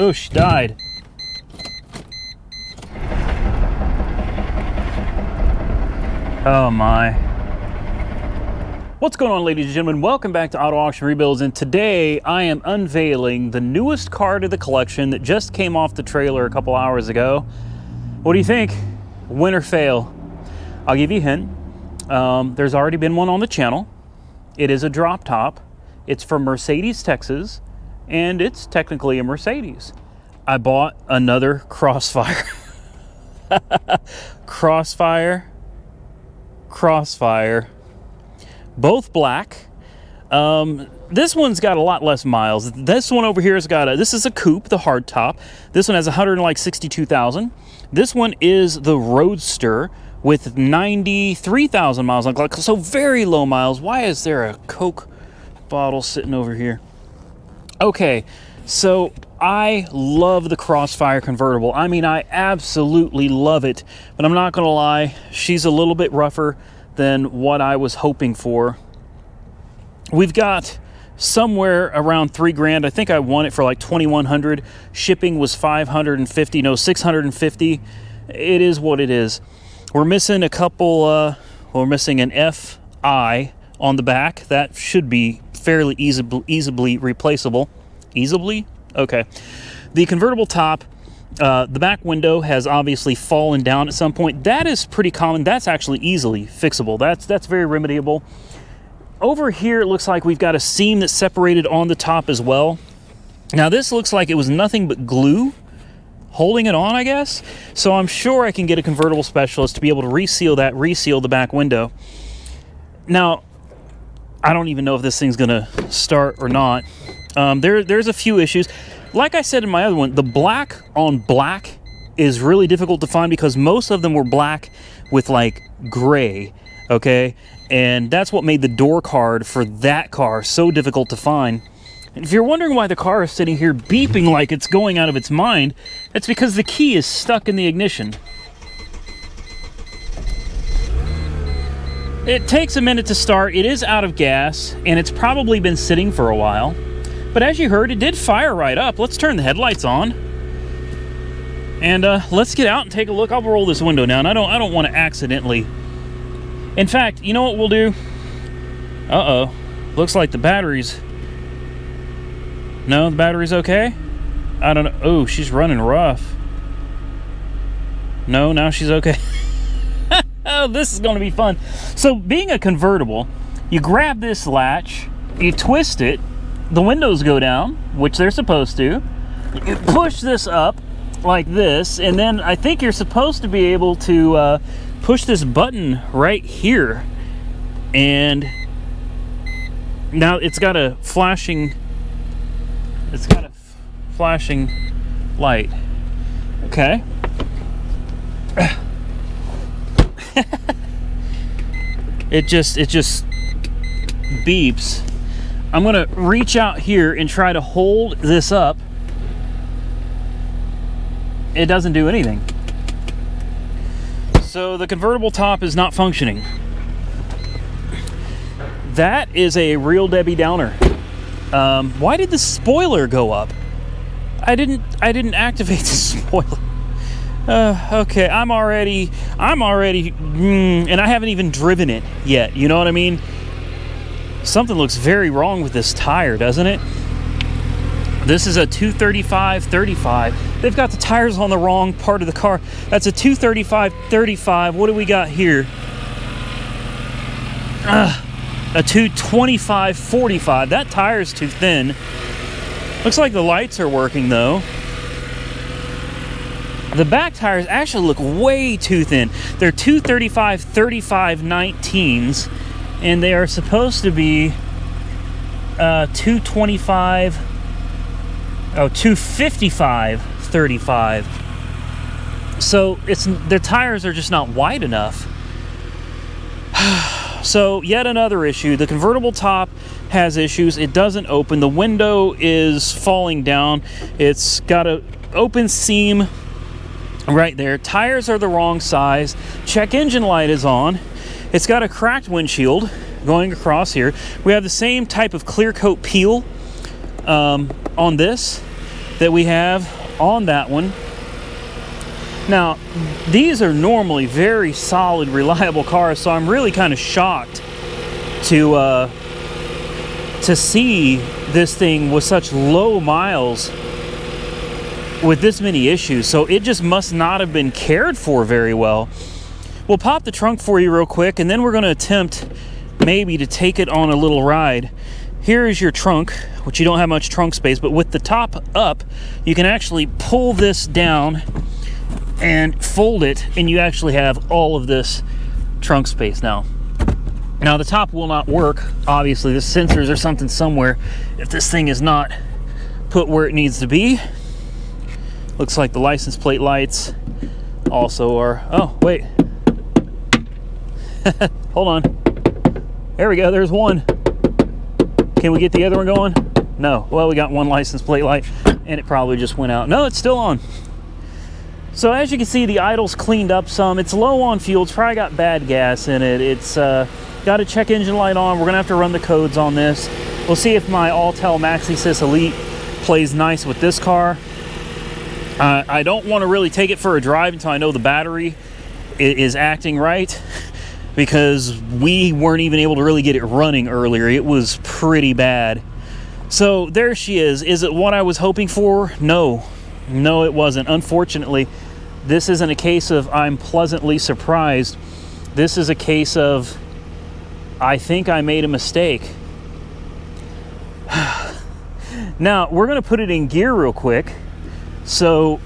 Oh, she died. Oh my. What's going on, ladies and gentlemen? Welcome back to Auto Auction Rebuilds, and today I am unveiling the newest car to the collection that just came off the trailer a couple hours ago. What do you think? Win or fail? I'll give you a hint. There's already been one on the channel. It is a drop top. It's from Mercedes, Texas, and it's technically a Mercedes. I bought another Crossfire. Crossfire. Both black. This one's got a lot less miles. This one over here has got this is a coupe, the hard top. This one has 162,000. This one is the Roadster with 93,000 miles on clock, so very low miles. Why is there a Coke bottle sitting over here? Okay, so I love the Crossfire convertible. I mean, I absolutely love it, but I'm not gonna lie, she's a little bit rougher than what I was hoping for. We've got somewhere around $3,000. I think I won it for like $2,100. Shipping was $550, no, $650. It is what it is. We're missing a couple, we're missing an FI on the back. That should be fairly easily replaceable. Easily? Okay. The convertible top, the back window has obviously fallen down at some point. That is pretty common. That's actually easily fixable. That's very remediable. Over here, it looks like we've got a seam that's separated on the top as well. Now, this looks like it was nothing but glue holding it on, I guess. So I'm sure I can get a convertible specialist to be able to reseal the back window. Now, I don't even know if this thing's gonna start or not. There's a few issues. Like I said in my other one, the black on black is really difficult to find because most of them were black with like gray, okay? And that's what made the door card for that car so difficult to find. And if you're wondering why the car is sitting here beeping like it's going out of its mind, it's because the key is stuck in the ignition. It takes a minute to start. It is out of gas, and it's probably been sitting for a while. But as you heard, it did fire right up. Let's turn the headlights on. And let's get out and take a look. I'll roll this window down. I don't want to accidentally. In fact, you know what we'll do? Uh-oh. Looks like the battery's... No, the battery's okay? I don't know. Oh, she's running rough. No, now she's okay. Oh, this is going to be fun. So, being a convertible, you grab this latch, you twist it, the windows go down, which they're supposed to. You push this up like this, and then I think you're supposed to be able to push this button right here. And now it's got a flashing light. Okay. It just beeps. I'm gonna reach out here and try to hold this up. It doesn't do anything. So the convertible top is not functioning. That is a real Debbie Downer. Why did the spoiler go up? I didn't activate the spoiler. Okay, I'm already, and I haven't even driven it yet. You know what I mean? Something looks very wrong with this tire, doesn't it? This is a 235/35. They've got the tires on the wrong part of the car. That's a 235/35. What do we got here? A 225/45. That tire's too thin. Looks like the lights are working though. The back tires actually look way too thin. They're 235/35 19s, and they are supposed to be 255/35. So their tires are just not wide enough. So yet another issue. The convertible top has issues. It doesn't open. The window is falling down. It's got an open seam right there. Tires are the wrong size. Check engine light is on. It's got a cracked windshield going across here. We have the same type of clear coat peel on this. that we have on that one. Now, these are normally very solid, reliable cars, so I'm really kind of shocked to see this thing with such low miles with this many issues. So it just must not have been cared for very well. We'll pop the trunk for you real quick, and then we're going to attempt maybe to take it on a little ride. Here is your trunk, which you don't have much trunk space, but with the top up, you can actually pull this down and fold it, and you actually have all of this trunk space now. Now, the top will not work. Obviously, the sensors or something somewhere if this thing is not put where it needs to be. Looks like the license plate lights also are... Oh, wait. Hold on. There we go. There's one. Can we get the other one going? No. Well, we got one license plate light, and it probably just went out. No, it's still on. So as you can see, the idle's cleaned up some. It's low on fuel. It's probably got bad gas in it. It's got a check engine light on. We're going to have to run the codes on this. We'll see if my Alltel MaxiSys Elite plays nice with this car. I don't want to really take it for a drive until I know the battery is acting right, because we weren't even able to really get it running earlier. It was pretty bad. So there she is. Is it what I was hoping for? No. No, it wasn't. Unfortunately, this isn't a case of I'm pleasantly surprised. This is a case of I think I made a mistake. Now, we're going to put it in gear real quick. So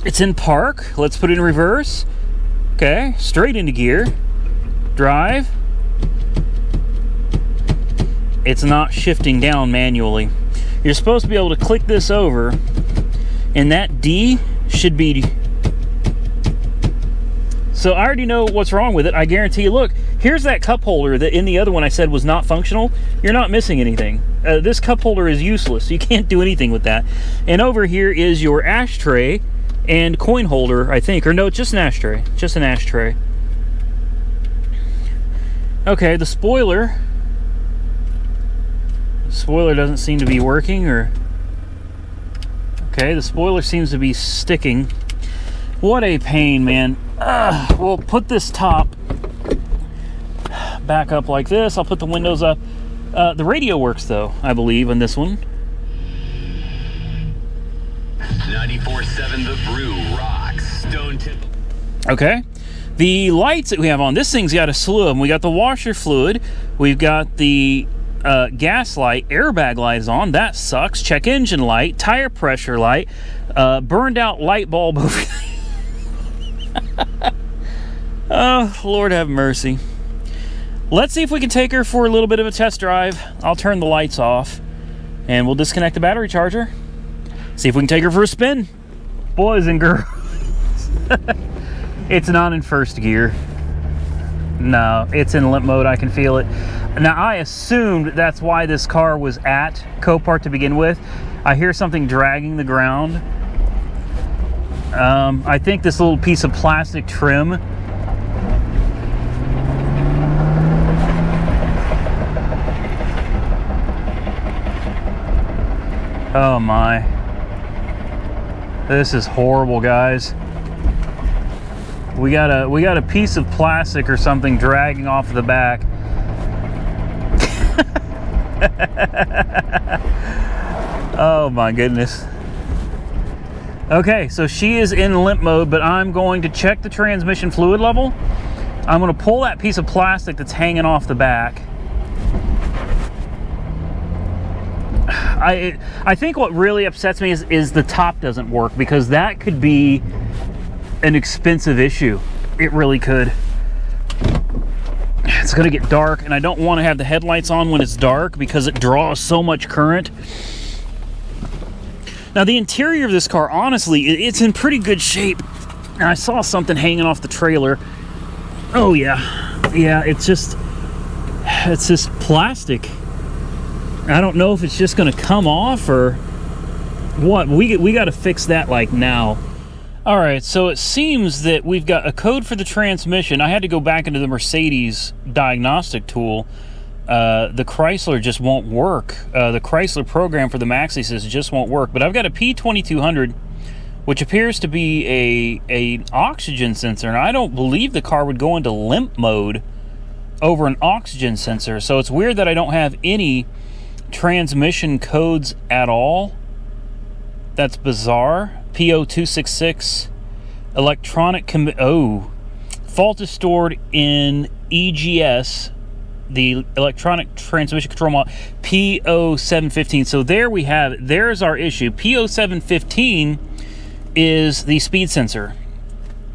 it's in park. Let's put it in reverse. Okay, straight into gear. Drive. It's not shifting down manually. You're supposed to be able to click this over, and that D should be... So I already know what's wrong with it. I guarantee you, look, here's that cup holder that in the other one I said was not functional. You're not missing anything. This cup holder is useless. You can't do anything with that. And over here is your ashtray and coin holder, I think. Or no, just an ashtray. Just an ashtray. Okay, the spoiler... Spoiler doesn't seem to be working, or... Okay, the spoiler seems to be sticking. What a pain, man. We'll put this top back up like this. I'll put the windows up. The radio works, though, I believe, on this one. 94.7 The Brew rocks. Stone Tip. Okay. The lights that we have on, this thing's got a slew of them. We got the washer fluid. We've got the... gas light, airbag light is on. That sucks. Check engine light, tire pressure light, burned out light bulb over Oh, Lord have mercy. Let's see if we can take her for a little bit of a test drive. I'll turn the lights off and we'll disconnect the battery charger. See if we can take her for a spin. Boys and girls. It's not in first gear. No, it's in limp mode. I can feel it. Now, I assumed that's why this car was at Copart to begin with. I hear something dragging the ground. I think this little piece of plastic trim. Oh my. This is horrible, guys. We got a piece of plastic or something dragging off the back. Oh my goodness. Okay, so she is in limp mode, but I'm going to check the transmission fluid level. I'm going to pull that piece of plastic that's hanging off the back. I think what really upsets me is the top doesn't work, because that could be an expensive issue. It really could. It's going to get dark, and I don't want to have the headlights on when it's dark because it draws so much current. Now, the interior of this car, honestly, it's in pretty good shape. And I saw something hanging off the trailer. Oh yeah, it's just plastic. I don't know if it's just going to come off or what. We got to fix that like now. All right, so it seems that we've got a code for the transmission. I had to go back into the Mercedes diagnostic tool the Chrysler just won't work. The Chrysler program for the Maxi says just won't work. But I've got a P2200, which appears to be a oxygen sensor, and I don't believe the car would go into limp mode over an oxygen sensor. So it's weird that I don't have any transmission codes at all. That's bizarre. P0266 electronic fault is stored in EGS, the electronic transmission control model, P0715. So there we have it. There's our issue. P0715 is the speed sensor.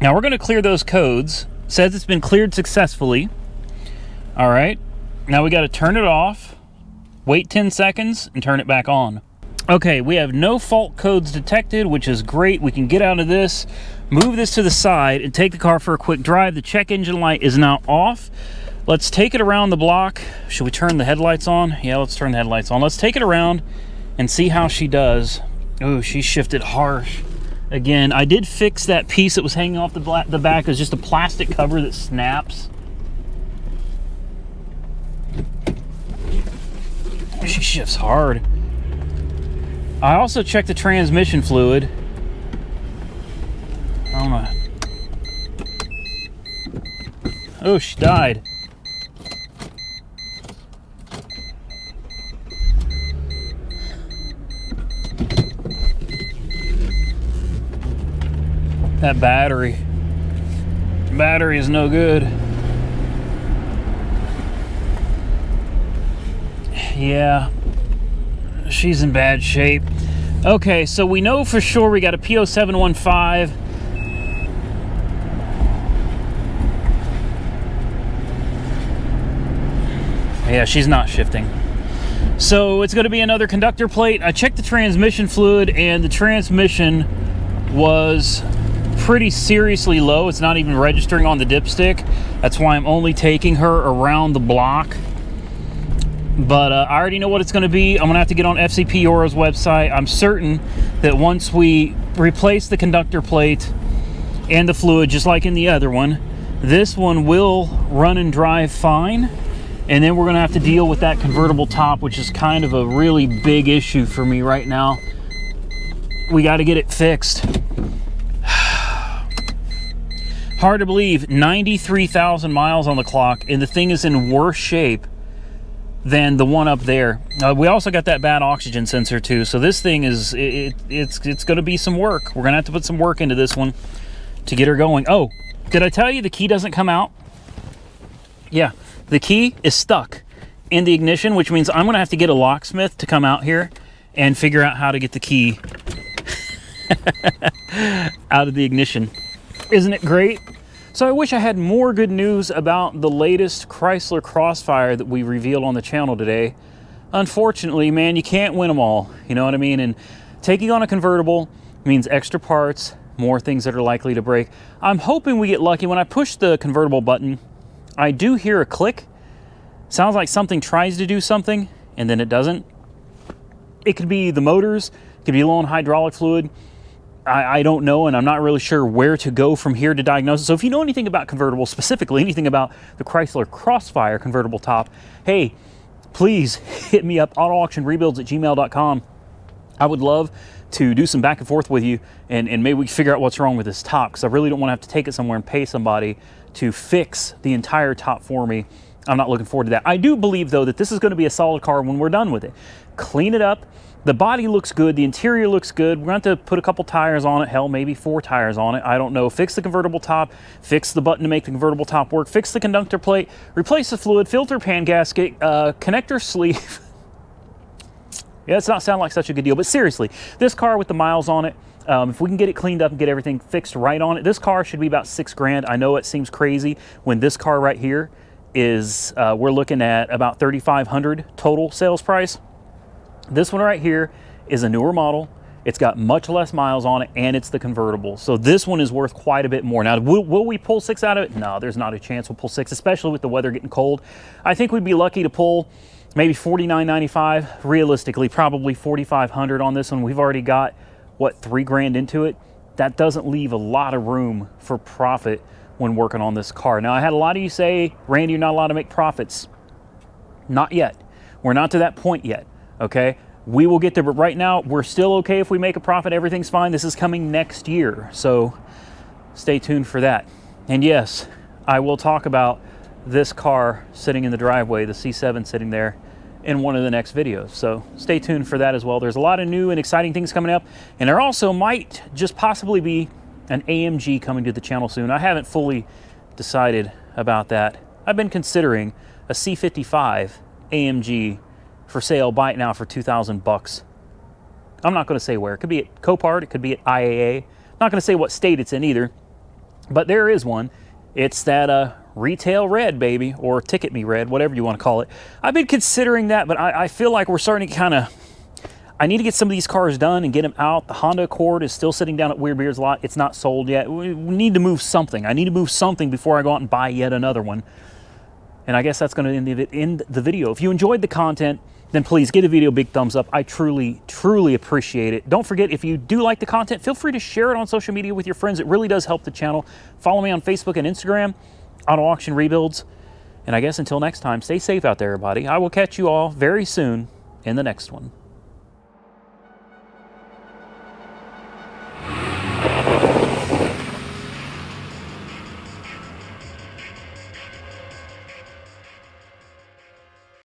Now we're going to clear those codes. It says it's been cleared successfully. All right. Now we got to turn it off, wait 10 seconds, and turn it back on. Okay, we have no fault codes detected, which is great. We can get out of this, move this to the side, and take the car for a quick drive. The check engine light is now off. Let's take it around the block. Should we turn the headlights on? Yeah, let's turn the headlights on. Let's take it around and see how she does. Oh, she shifted harsh. Again, I did fix that piece that was hanging off the back. It's just a plastic cover that snaps. She shifts hard. I also checked the transmission fluid. I don't know. Oh, she died. That battery is no good. Yeah, she's in bad shape. Okay, so we know for sure we got a P0715. Yeah, she's not shifting. So it's going to be another conductor plate. I checked the transmission fluid, and the transmission was pretty seriously low. It's not even registering on the dipstick. That's why I'm only taking her around the block. But I already know what it's going to be. I'm going to have to get on FCP Euro's website. I'm certain that once we replace the conductor plate and the fluid, just like in the other one, this one will run and drive fine. And then we're going to have to deal with that convertible top, which is kind of a really big issue for me right now. We got to get it fixed. Hard to believe, 93,000 miles on the clock, and the thing is in worse shape than the one up there. We also got that bad oxygen sensor too, so this thing is it's going to be some work. We're going to have to put some work into this one to get her going. Oh, did I tell you the key doesn't come out? Yeah, the key is stuck in the ignition, which means I'm going to have to get a locksmith to come out here and figure out how to get the key out of the ignition. Isn't it great? So I wish I had more good news about the latest Chrysler Crossfire that we revealed on the channel today. Unfortunately, man, you can't win them all. You know what I mean? And taking on a convertible means extra parts, more things that are likely to break. I'm hoping we get lucky. When I push the convertible button, I do hear a click. Sounds like something tries to do something, and then it doesn't. It could be the motors, it could be low on hydraulic fluid. I don't know, and I'm not really sure where to go from here to diagnose it. So if you know anything about convertibles, specifically anything about the Chrysler Crossfire convertible top, hey, please hit me up, autoauctionrebuilds@gmail.com. I would love to do some back and forth with you, and maybe we can figure out what's wrong with this top, because I really don't want to have to take it somewhere and pay somebody to fix the entire top for me. I'm not looking forward to that. I do believe, though, that this is going to be a solid car when we're done with it. Clean it up. The body looks good. The interior looks good. We're going to have to put a couple tires on it. Hell, maybe 4 tires on it. I don't know. Fix the convertible top. Fix the button to make the convertible top work. Fix the conductor plate. Replace the fluid. Filter pan gasket. Connector sleeve. Yeah, it's not sound like such a good deal. But seriously, this car with the miles on it, if we can get it cleaned up and get everything fixed right on it, this car should be about $6 grand. I know it seems crazy when this car right here is, we're looking at about $3,500 total sales price. This one right here is a newer model. It's got much less miles on it, and it's the convertible. So this one is worth quite a bit more. Now, will we pull 6 out of it? No, there's not a chance we'll pull 6, especially with the weather getting cold. I think we'd be lucky to pull maybe $49.95. Realistically, probably $4,500 on this one. We've already got, what, 3 grand into it? That doesn't leave a lot of room for profit when working on this car. Now, I had a lot of you say, Randy, you're not allowed to make profits. Not yet. We're not to that point yet, okay? We will get there, but right now, we're still okay if we make a profit. Everything's fine. This is coming next year, so stay tuned for that. And yes, I will talk about this car sitting in the driveway, the C7 sitting there, in one of the next videos. So stay tuned for that as well. There's a lot of new and exciting things coming up, and there also might just possibly be an AMG coming to the channel soon. I haven't fully decided about that. I've been considering a C55 AMG for sale, buy it now for 2,000 bucks. I'm not going to say where. It could be at Copart, it could be at IAA. Not going to say what state it's in either, but there is one. It's that retail red, baby, or ticket me red, whatever you want to call it. I've been considering that, but I feel like we're starting to kind of, I need to get some of these cars done and get them out. The Honda Accord is still sitting down at Weird Beard's lot. It's not sold yet. We need to move something. I need to move something before I go out and buy yet another one. And I guess that's going to end the video. If you enjoyed the content, then please give the video a big thumbs up. I truly, truly appreciate it. Don't forget, if you do like the content, feel free to share it on social media with your friends. It really does help the channel. Follow me on Facebook and Instagram, Auto Auction Rebuilds. And I guess until next time, stay safe out there, everybody. I will catch you all very soon in the next one.